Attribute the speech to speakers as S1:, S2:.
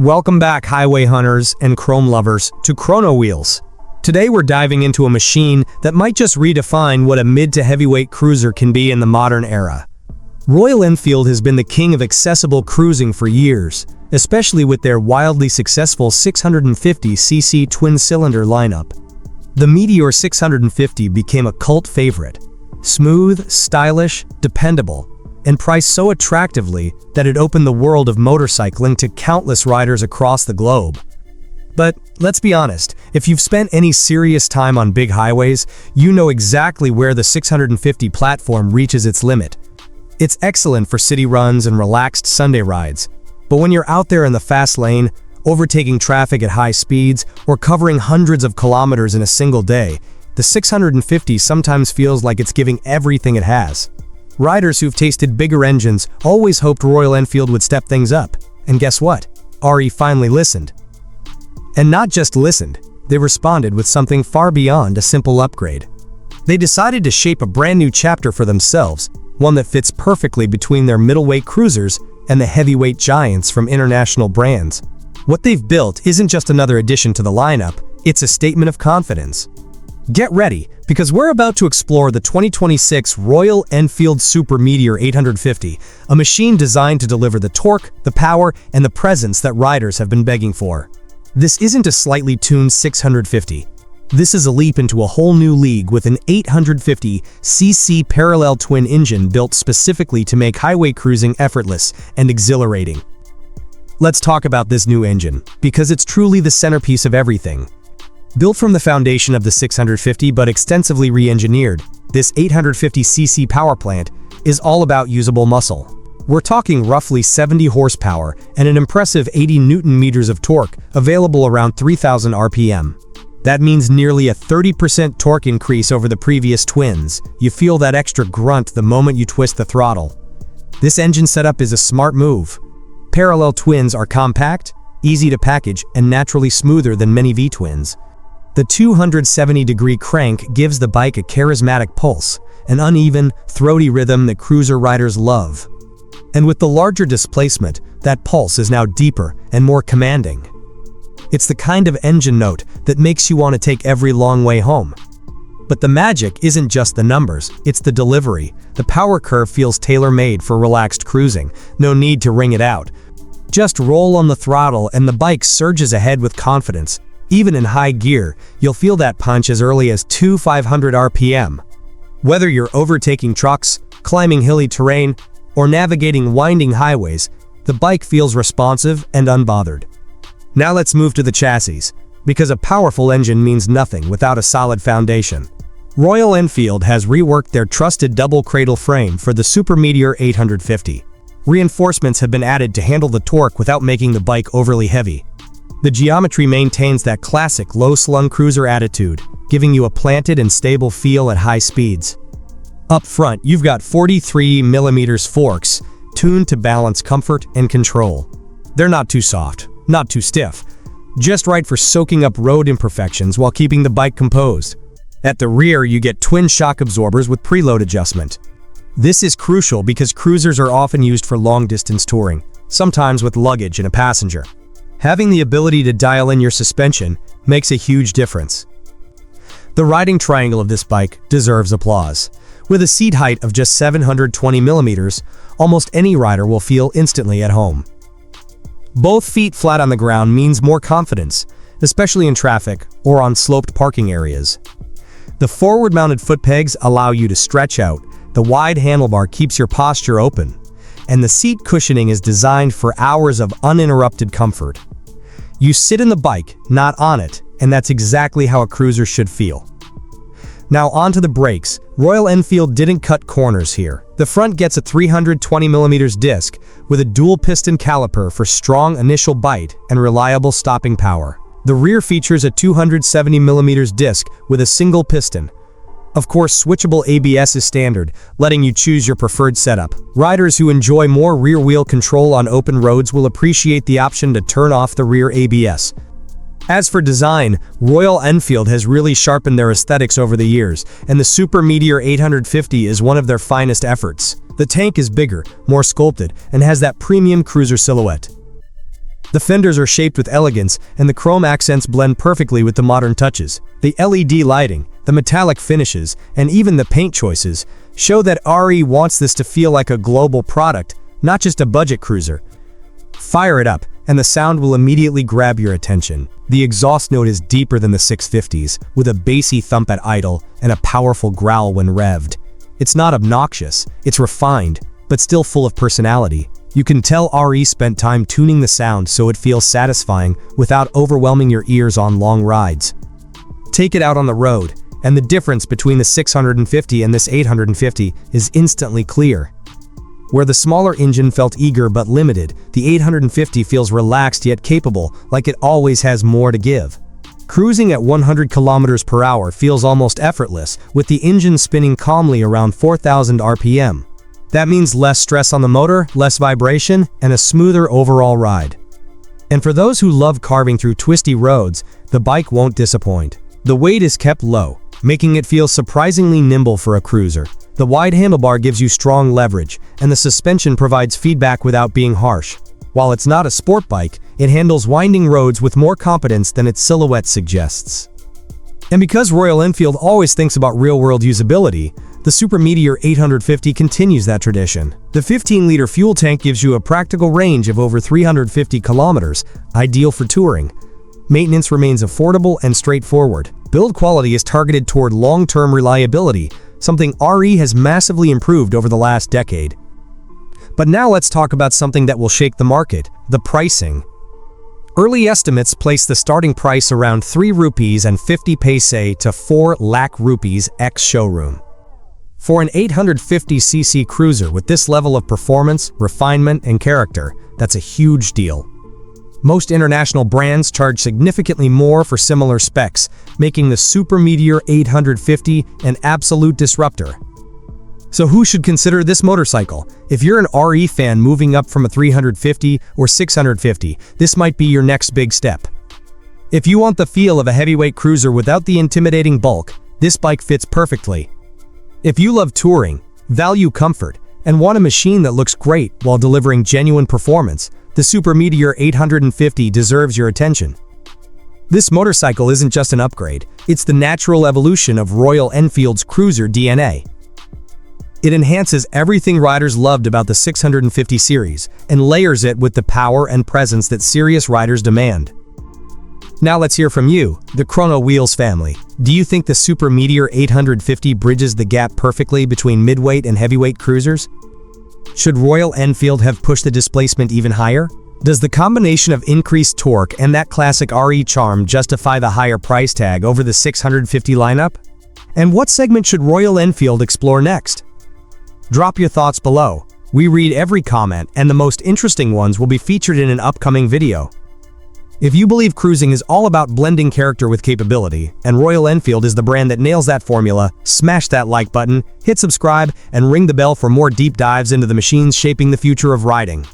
S1: Welcome back, highway hunters and chrome lovers, to Chrono Wheels. Today we're diving into a machine that might just redefine what a mid to heavyweight cruiser can be in the modern era. Royal Enfield has been the king of accessible cruising for years, especially with their wildly successful 650cc twin-cylinder lineup. The Meteor 650 became a cult favorite. Smooth, stylish, dependable, and priced so attractively that it opened the world of motorcycling to countless riders across the globe. But let's be honest, if you've spent any serious time on big highways, you know exactly where the 650 platform reaches its limit. It's excellent for city runs and relaxed Sunday rides, but when you're out there in the fast lane, overtaking traffic at high speeds, or covering hundreds of kilometers in a single day, the 650 sometimes feels like it's giving everything it has. Riders who've tasted bigger engines always hoped Royal Enfield would step things up, and guess what? RE finally listened. And not just listened, they responded with something far beyond a simple upgrade. They decided to shape a brand new chapter for themselves, one that fits perfectly between their middleweight cruisers and the heavyweight giants from international brands. What they've built isn't just another addition to the lineup, it's a statement of confidence. Get ready, because we're about to explore the 2026 Royal Enfield Super Meteor 850, a machine designed to deliver the torque, the power, and the presence that riders have been begging for. This isn't a slightly tuned 650. This is a leap into a whole new league with an 850cc parallel twin engine built specifically to make highway cruising effortless and exhilarating. Let's talk about this new engine, because it's truly the centerpiece of everything. Built from the foundation of the 650 but extensively re-engineered, this 850cc power plant is all about usable muscle. We're talking roughly 70 horsepower and an impressive 80 Newton-meters of torque, available around 3,000 RPM. That means nearly a 30% torque increase over the previous twins. You feel that extra grunt the moment you twist the throttle. This engine setup is a smart move. Parallel twins are compact, easy to package, and naturally smoother than many V-twins. The 270-degree crank gives the bike a charismatic pulse, an uneven, throaty rhythm that cruiser riders love. And with the larger displacement, that pulse is now deeper and more commanding. It's the kind of engine note that makes you want to take every long way home. But the magic isn't just the numbers, it's the delivery. The power curve feels tailor-made for relaxed cruising, no need to wring it out. Just roll on the throttle and the bike surges ahead with confidence. Even in high gear, you'll feel that punch as early as 500 RPM. Whether you're overtaking trucks, climbing hilly terrain, or navigating winding highways, the bike feels responsive and unbothered. Now let's move to the chassis, because a powerful engine means nothing without a solid foundation. Royal Enfield has reworked their trusted double-cradle frame for the Super Meteor 850. Reinforcements have been added to handle the torque without making the bike overly heavy. The geometry maintains that classic low-slung cruiser attitude, giving you a planted and stable feel at high speeds. Up front, you've got 43mm forks, tuned to balance comfort and control. They're not too soft, not too stiff, just right for soaking up road imperfections while keeping the bike composed. At the rear, you get twin shock absorbers with preload adjustment. This is crucial because cruisers are often used for long-distance touring, sometimes with luggage and a passenger. Having the ability to dial in your suspension makes a huge difference. The riding triangle of this bike deserves applause. With a seat height of just 720mm, almost any rider will feel instantly at home. Both feet flat on the ground means more confidence, especially in traffic or on sloped parking areas. The forward-mounted foot pegs allow you to stretch out, the wide handlebar keeps your posture open, and the seat cushioning is designed for hours of uninterrupted comfort. You sit in the bike, not on it, and that's exactly how a cruiser should feel. Now onto the brakes. Royal Enfield didn't cut corners here. The front gets a 320mm disc with a dual-piston caliper for strong initial bite and reliable stopping power. The rear features a 270mm disc with a single piston. Of course, switchable ABS is standard, letting you choose your preferred setup. Riders who enjoy more rear-wheel control on open roads will appreciate the option to turn off the rear ABS. As for design, Royal Enfield has really sharpened their aesthetics over the years, and the Super Meteor 850 is one of their finest efforts. The tank is bigger, more sculpted, and has that premium cruiser silhouette. The fenders are shaped with elegance, and the chrome accents blend perfectly with the modern touches. The LED lighting, the metallic finishes, and even the paint choices show that RE wants this to feel like a global product, not just a budget cruiser. Fire it up, and the sound will immediately grab your attention. The exhaust note is deeper than the 650s, with a bassy thump at idle and a powerful growl when revved. It's not obnoxious, it's refined, but still full of personality. You can tell RE spent time tuning the sound so it feels satisfying without overwhelming your ears on long rides. Take it out on the road, and the difference between the 650 and this 850 is instantly clear. Where the smaller engine felt eager but limited, the 850 feels relaxed yet capable, like it always has more to give. Cruising at 100 kilometers per hour feels almost effortless, with the engine spinning calmly around 4,000 RPM. That means less stress on the motor, less vibration, and a smoother overall ride. And for those who love carving through twisty roads, the bike won't disappoint. The weight is kept low, making it feel surprisingly nimble for a cruiser. The wide handlebar gives you strong leverage, and the suspension provides feedback without being harsh. While it's not a sport bike, it handles winding roads with more competence than its silhouette suggests. And because Royal Enfield always thinks about real-world usability, the Super Meteor 850 continues that tradition. The 15-liter fuel tank gives you a practical range of over 350 kilometers, ideal for touring. Maintenance remains affordable and straightforward. Build quality is targeted toward long-term reliability, something RE has massively improved over the last decade. But now let's talk about something that will shake the market, the pricing. Early estimates place the starting price around 3 rupees and 50 paise to 4 lakh rupees ex-showroom. For an 850cc cruiser with this level of performance, refinement, and character, that's a huge deal. Most international brands charge significantly more for similar specs, making the Super Meteor 850 an absolute disruptor. So who should consider this motorcycle? If you're an RE fan moving up from a 350 or 650, this might be your next big step. If you want the feel of a heavyweight cruiser without the intimidating bulk, this bike fits perfectly. If you love touring, value comfort, and want a machine that looks great while delivering genuine performance, the Super Meteor 850 deserves your attention. This motorcycle isn't just an upgrade, it's the natural evolution of Royal Enfield's cruiser DNA. It enhances everything riders loved about the 650 series and layers it with the power and presence that serious riders demand. Now let's hear from you, the Chrono Wheels family. Do you think the Super Meteor 850 bridges the gap perfectly between midweight and heavyweight cruisers? Should Royal Enfield have pushed the displacement even higher? Does the combination of increased torque and that classic RE charm justify the higher price tag over the 650 lineup? And what segment should Royal Enfield explore next? Drop your thoughts below. We read every comment, and the most interesting ones will be featured in an upcoming video. If you believe cruising is all about blending character with capability, and Royal Enfield is the brand that nails that formula, smash that like button, hit subscribe, and ring the bell for more deep dives into the machines shaping the future of riding.